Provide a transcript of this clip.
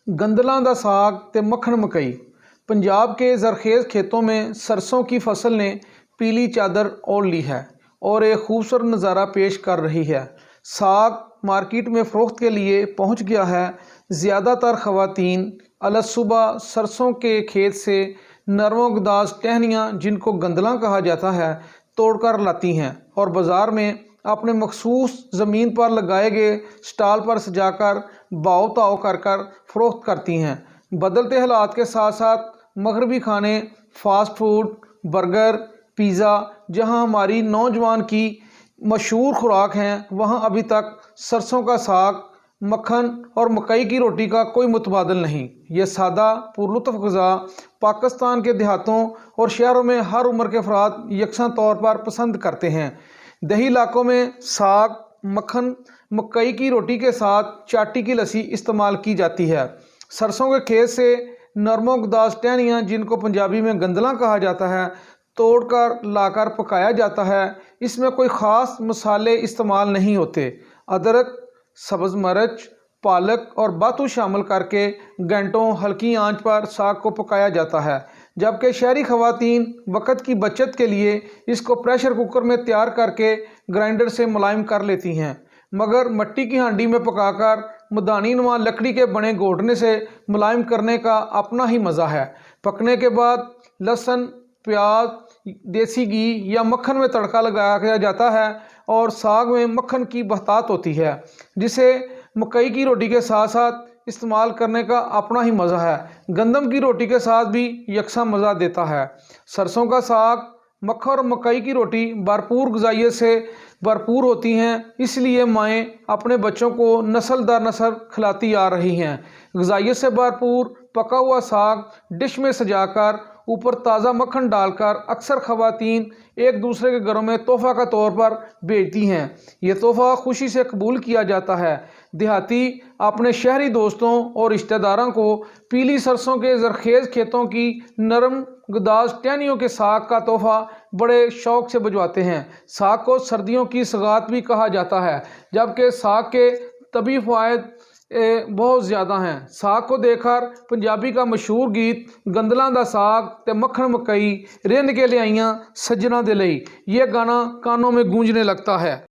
गंदलां दा साग ते मक्खन मकई। पंजाब के ज़रखेज़ खेतों में सरसों की फसल ने पीली चादर ओढ़ ली है और एक खूबसूरत नज़ारा पेश कर रही है। साग मार्केट में फ़रोख्त के लिए पहुंच गया है। ज़्यादातर ख़वातीन अलसुबह सरसों के खेत से नरमोगदाज टहनियाँ, जिनको गंदलां कहा जाता है, तोड़कर लाती हैं और बाज़ार में अपने मखसूस ज़मीन पर लगाए गए स्टॉल पर सजाकर भाव ताव कर फ़रोख्त करती हैं। बदलते हालात के साथ साथ मगरबी खाने, फास्ट फूड, बर्गर, पिज़्ज़ा जहां हमारी नौजवान की मशहूर खुराक हैं, वहां अभी तक सरसों का साग, मक्खन और मकई की रोटी का कोई मुतबादल नहीं। ये सादा पुरलुत्फ़ ग़िज़ा पाकिस्तान के देहातों और शहरों में हर उम्र के अफराद यकसा तौर पर पसंद करते हैं। दही इलाकों में साग, मक्खन, मकई की रोटी के साथ चाटी की लस्सी इस्तेमाल की जाती है। सरसों के खेत से नरमोगदाज टहनियाँ, जिनको पंजाबी में गंदला कहा जाता है, तोड़कर लाकर पकाया जाता है। इसमें कोई ख़ास मसाले इस्तेमाल नहीं होते। अदरक, सब्ज़ मिर्च, पालक और बातू शामिल करके घंटों हल्की आंच पर साग को पकाया जाता है, जबकि शहरी ख़वातीन वक़्त की बचत के लिए इसको प्रेशर कुकर में तैयार करके ग्राइंडर से मुलायम कर लेती हैं। मगर मिट्टी की हांडी में पकाकर मदानी नुमा लकड़ी के बने घोटने से मुलायम करने का अपना ही मज़ा है। पकने के बाद लहसुन, प्याज, देसी घी या मक्खन में तड़का लगाया जाता है और साग में मक्खन की बहतात होती है, जिसे मकई की रोटी के साथ साथ इस्तेमाल करने का अपना ही मज़ा है। गंदम की रोटी के साथ भी यकसा मज़ा देता है। सरसों का साग, मक्खन और मकई की रोटी भरपूर ग़िज़ाइयत से भरपूर होती हैं, इसलिए माएँ अपने बच्चों को नस्ल दर नस्ल खिलाती आ रही हैं। ग़िज़ाइयत से भरपूर पका हुआ साग डिश में सजाकर ऊपर ताज़ा मक्खन डालकर अक्सर ख़वातीन एक दूसरे के घरों में तोहफ़ा के तौर पर भेजती हैं। ये तोहफ़ा खुशी से कबूल किया जाता है। देहाती अपने शहरी दोस्तों और रिश्तेदारों को पीली सरसों के ज़रखेज़ खेतों की नरम गदाज टहनियों के साग का तोहफ़ा बड़े शौक़ से भिजवाते हैं। साग को सर्दियों की सौगात भी कहा जाता है, जबकि साग के तबी फ़वाइद बहुत ज़्यादा हैं। साग को देखकर पंजाबी का मशहूर गीत गंदलां दा साग ते मक्खन मकई रिन के लियाइयां सज्जना दे लई, ये गाना कानों में गूंजने लगता है।